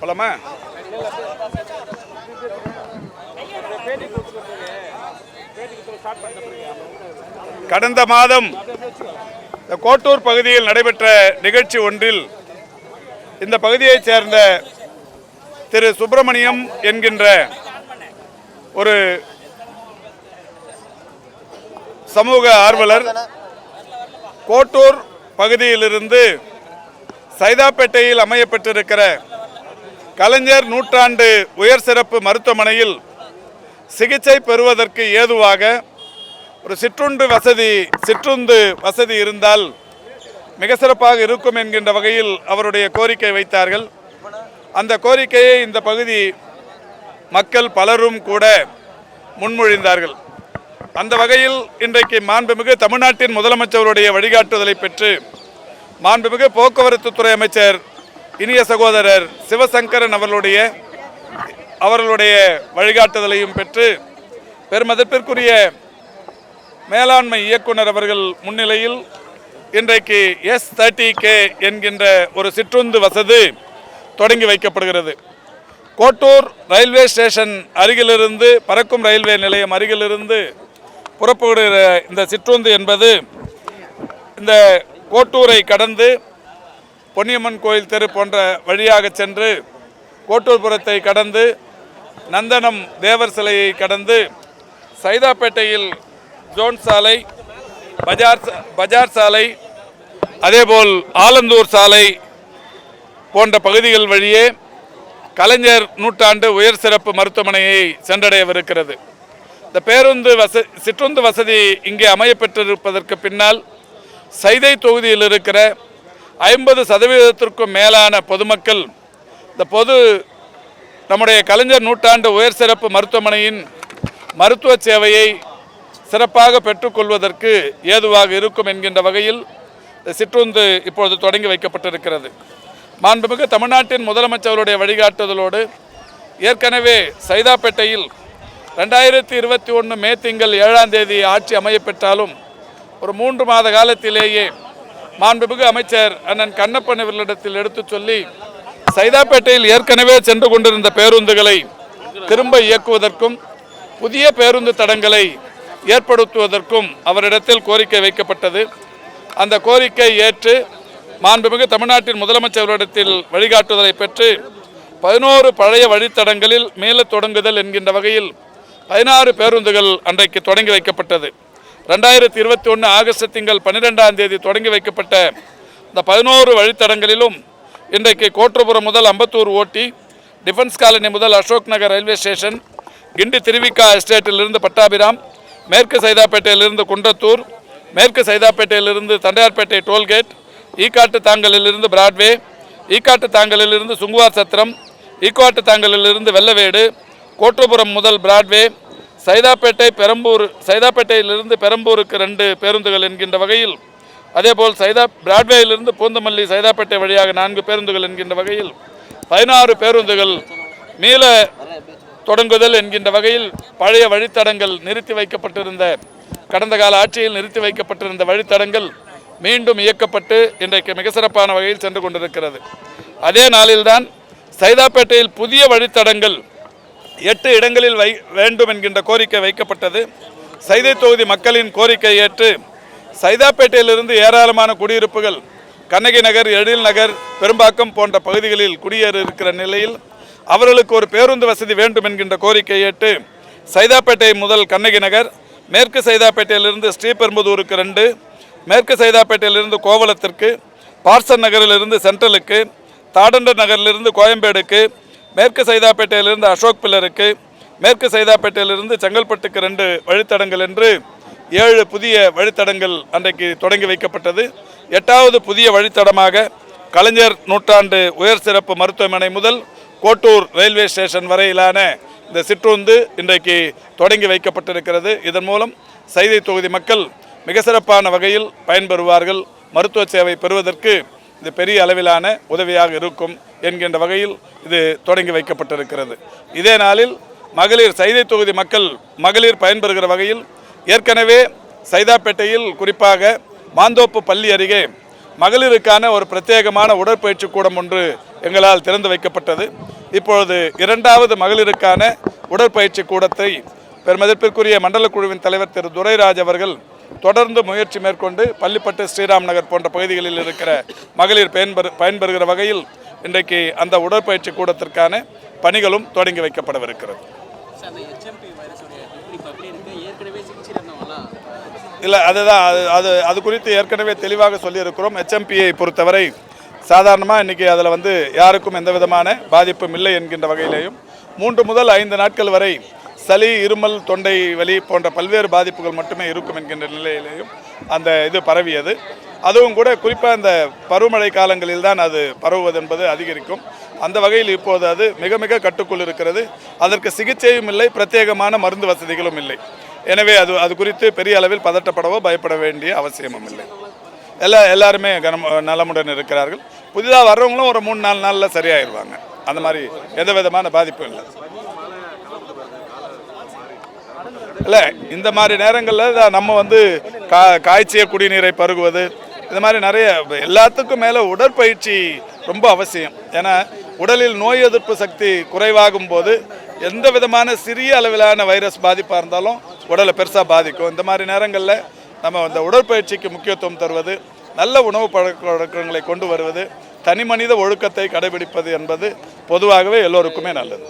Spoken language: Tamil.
போலாமா? கடந்த மாதம் கோட்டூர் பகுதியில் நடைபெற்ற நிகழ்ச்சி ஒன்றில் இந்த பகுதியைச் சேர்ந்த திரு சுப்பிரமணியம் என்கின்ற ஒரு சமூக ஆர்வலர் கோட்டூர் பகுதியிலிருந்து சைதாப்பேட்டையில் அமையப்பட்டிருக்கிற கலைஞர் நூற்றாண்டு உயர் சிறப்பு மருத்துவமனையில் சிகிச்சை பெறுவதற்கு ஏதுவாக ஒரு சிற்றுந்து வசதி இருந்தால் மிக சிறப்பாக இருக்கும் என்கின்ற வகையில் அவருடைய கோரிக்கை வைத்தார்கள். அந்த கோரிக்கையை இந்த பகுதி மக்கள் பலரும் கூட முன்மொழிந்தார்கள். அந்த வகையில் இன்றைக்கு மாண்புமிகு தமிழ்நாட்டின் முதலமைச்சருடைய வழிகாட்டுதலை பெற்று மாண்புமிகு போக்குவரத்து துறை அமைச்சர் இனிய சகோதரர் சிவசங்கரன் அவர்களுடைய வழிகாட்டுதலையும் பெற்று பெருமதிப்பிற்குரிய மேலாண்மை இயக்குனர் அவர்கள் முன்னிலையில் இன்றைக்கு S30K என்கின்ற ஒரு சிற்றுந்து வசதி தொடங்கி வைக்கப்படுகிறது. கோட்டூர் ரயில்வே ஸ்டேஷன் அருகிலிருந்து, பறக்கும் ரயில்வே நிலையம் அருகிலிருந்து புறப்படுகிற இந்த சிற்றுந்து என்பது இந்த கோட்டூரை கடந்து பொன்னியம்மன் கோயில் தெரு போன்ற வழியாக சென்று கோட்டூர்புரத்தை கடந்து நந்தனம் தேவர் சிலையை கடந்து சைதாப்பேட்டையில் ஜோன் சாலை, பஜார் சாலை, அதேபோல் ஆலந்தூர் சாலை போன்ற பகுதிகள் வழியே கலைஞர் நூற்றாண்டு உயர் சிறப்பு மருத்துவமனையை சென்றடையவிருக்கிறது. இந்த சிற்றுந்து வசதி இங்கே அமையப்பெற்றிருப்பதற்கு பின்னால் சைதை தொகுதியில் இருக்கிற 50% மேலான பொதுமக்கள் நம்முடைய கலைஞர் நூற்றாண்டு உயர் சிறப்பு மருத்துவமனையின் மருத்துவ சேவையை சிறப்பாக பெற்றுக்கொள்வதற்கு ஏதுவாக இருக்கும் என்கின்ற வகையில் சிற்றுந்து இப்பொழுது தொடங்கி வைக்கப்பட்டிருக்கிறது. மாண்புமிகு தமிழ்நாட்டின் முதலமைச்சருடைய வழிகாட்டுதலோடு ஏற்கனவே சைதாப்பேட்டையில் 2021 மே திங்கள் 7ஆம் தேதி ஆட்சி அமையப்பெற்றாலும் ஒரு 3 மாத காலத்திலேயே மாண்புமிகு அமைச்சர் அண்ணன் கண்ணப்பன் அவர்களிடத்தில் எடுத்து சொல்லி சைதாப்பேட்டையில் ஏற்கனவே சென்று கொண்டிருந்த பேருந்துகளை திரும்ப இயக்குவதற்கும் புதிய பேருந்து தடங்களை ஏற்படுத்துவதற்கும் அவரிடத்தில் கோரிக்கை வைக்கப்பட்டது. அந்த கோரிக்கை ஏற்று மாண்புமிகு தமிழ்நாட்டின் முதலமைச்சரிடத்தில் வழிகாட்டுதலை பெற்று 11 பழைய வழித்தடங்களில் மீள தொடங்குதல் என்கின்ற வகையில் 16 பேருந்துகள் அன்றைக்கு தொடங்கி வைக்கப்பட்டது. 2021 ஆகஸ்ட் திங்கள் 12ஆம் தேதி தொடங்கி வைக்கப்பட்ட இந்த 11 வழித்தடங்களிலும் இன்றைக்கு கோட்டூர்புரம் முதல் அம்பத்தூர் ஓட்டி, டிஃபென்ஸ் காலனி முதல் அசோக் நகர் ரயில்வே ஸ்டேஷன், கிண்டி திருவிக்கா எஸ்டேட்டிலிருந்து பட்டாபிராம், மேற்கு சைதாப்பேட்டையிலிருந்து குன்றத்தூர், மேற்கு சைதாப்பேட்டையிலிருந்து தண்டையார்பேட்டை டோல்கேட், ஈக்காட்டு தாங்கலிலிருந்து பிராட்வே, ஈக்காட்டு தாங்கலிலிருந்து சுங்குவார் சத்திரம், ஈக்காட்டு தாங்கலிலிருந்து வெள்ளவேடு, கோட்டூர்புரம் முதல் பிராட்வே, சைதாப்பேட்டையிலிருந்து பெரம்பூருக்கு 2 பேருந்துகள் என்கின்ற வகையில், அதேபோல் பிராட்வேயிலிருந்து பூந்தமல்லி சைதாப்பேட்டை வழியாக 4 பேருந்துகள் என்கின்ற வகையில் 16 பேருந்துகள் மீள தொடங்குதல் என்கின்ற வகையில் பழைய வழித்தடங்கள் நிறுத்தி வைக்கப்பட்டிருந்த, கடந்த கால ஆட்சியில் நிறுத்தி வைக்கப்பட்டிருந்த வழித்தடங்கள் மீண்டும் இயக்கப்பட்டு இன்றைக்கு மிக சிறப்பான வகையில் சென்று கொண்டிருக்கிறது. அதே நாளில்தான் சைதாப்பேட்டையில் புதிய வழித்தடங்கள் 8 இடங்களில் வேண்டும் என்கின்ற கோரிக்கை வைக்கப்பட்டது. சைதை தொகுதி மக்களின் கோரிக்கை ஏற்று சைதாப்பேட்டையிலிருந்து ஏராளமான குடியிருப்புகள் கண்ணகி நகர், எழில் நகர், பெரும்பாக்கம் போன்ற பகுதிகளில் குடியேறி இருக்கிற நிலையில் அவர்களுக்கு ஒரு பேருந்து வசதி வேண்டும் என்கின்ற கோரிக்கை ஏற்று சைதாப்பேட்டை முதல் கண்ணகி நகர், மேற்கு சைதாப்பேட்டையிலிருந்து ஸ்ரீபெரும்புதூருக்கு 2, மேற்கு சைதாப்பேட்டையிலிருந்து கோவளத்திற்கு, பார்சன் நகரிலிருந்து சென்ட்ரலுக்கு, தாடண்டர் நகரிலிருந்து கோயம்பேடுக்கு, மேற்கு சைதாப்பேட்டையிலிருந்து அசோக் பில்லருக்கு, மேற்கு சைதாப்பேட்டையிலிருந்து செங்கல்பட்டுக்கு 2 வழித்தடங்கள் என்று 7 புதிய வழித்தடங்கள் அன்றைக்கு தொடங்கி வைக்கப்பட்டது. 8வது புதிய வழித்தடமாக கலைஞர் நூற்றாண்டு உயர் சிறப்பு மருத்துவமனை முதல் கோட்டூர் ரயில்வே ஸ்டேஷன் வரையிலான இந்த சிற்றுந்து இன்றைக்கு தொடங்கி வைக்கப்பட்டிருக்கிறது. இதன் மூலம் சைதை தொகுதி மக்கள் மிக சிறப்பான வகையில் பயன்பெறுவார்கள். மருத்துவ சேவை பெறுவதற்கு இது பெரிய அளவிலான உதவியாக இருக்கும் என்கின்ற வகையில் இது தொடங்கி வைக்கப்பட்டிருக்கிறது. இதே நாளில் சைதை தொகுதி மக்கள் மகளிர் பயன்பெறுகிற வகையில் ஏற்கனவே சைதாப்பேட்டையில் குறிப்பாக மாந்தோப்பு பள்ளி அருகே மகளிருக்கான ஒரு பிரத்யேகமான உடற்பயிற்சி கூடம் ஒன்று எங்களால் திறந்து வைக்கப்பட்டது. இப்பொழுது 2வது மகளிருக்கான உடற்பயிற்சி கூடத்தை பெருமதிப்பிற்குரிய மண்டல குழுவின் தலைவர் திரு துரைராஜ் அவர்கள் தொடர்ந்து முயற்சி மேற்கொண்டு பள்ளிப்பட்டு ஸ்ரீராம் நகர் போன்ற பகுதிகளில் இருக்கிற மகளிர் பயன்பெறுகிற வகையில் இன்றைக்கு அந்த உடற்பயிற்சி கூடத்திற்கான பணிகளும் தொடங்கி வைக்கப்படவிருக்கிறது. இல்லை, அதுதான் அது குறித்து ஏற்கனவே தெளிவாக சொல்லியிருக்கிறோம். ஹெச்எம்பியை பொறுத்தவரை சாதாரணமாக இன்றைக்கி அதில் யாருக்கும் எந்த விதமான பாதிப்பும் இல்லை என்கின்ற வகையிலேயும் 3 முதல் 5 நாட்கள் வரை சளி, இருமல், தொண்டை வலி போன்ற பல்வேறு பாதிப்புகள் மட்டுமே இருக்கும் என்கின்ற நிலையிலேயும் அந்த இது பரவியது. அதுவும் கூட குறிப்பாக அந்த பருவமழை காலங்களில் தான் அது பரவுவது என்பது அதிகரிக்கும். அந்த வகையில் இப்போது அது மிக மிக கட்டுக்குள் இருக்கிறது. அதற்கு சிகிச்சையும் இல்லை, பிரத்யேகமான மருந்து வசதிகளும் இல்லை. எனவே அது குறித்து பெரிய அளவில் பதட்டப்படவோ பயப்பட வேண்டிய அவசியமும் இல்லை. எல்லாருமே நலமுடன் இருக்கிறார்கள். புதிதாக வர்றவங்களும் ஒரு 3-4 நாளில் சரியாயிடுவாங்க. அந்த மாதிரி எந்த விதமான பாதிப்பும் இல்லை. இல்லை, இந்த மாதிரி நேரங்களில் நம்ம காய்ச்சிய குடிநீரை பருகுவது, இந்த மாதிரி நிறைய எல்லாத்துக்கும் மேலே உடற்பயிற்சி ரொம்ப அவசியம். ஏன்னா உடலில் நோய் எதிர்ப்பு சக்தி குறைவாகும் போது எந்த விதமான சிறிய அளவிலான வைரஸ் பாதிப்பாக இருந்தாலும் உடலை பெருசாக பாதிக்கும். இந்த மாதிரி நேரங்களில் நம்ம அந்த உடற்பயிற்சிக்கு முக்கியத்துவம் தருவது, நல்ல உணவு பழக்க வழக்கங்களை கொண்டு வருவது, தனி மனித ஒழுக்கத்தை கடைபிடிப்பது என்பது பொதுவாகவே எல்லோருக்குமே நல்லது.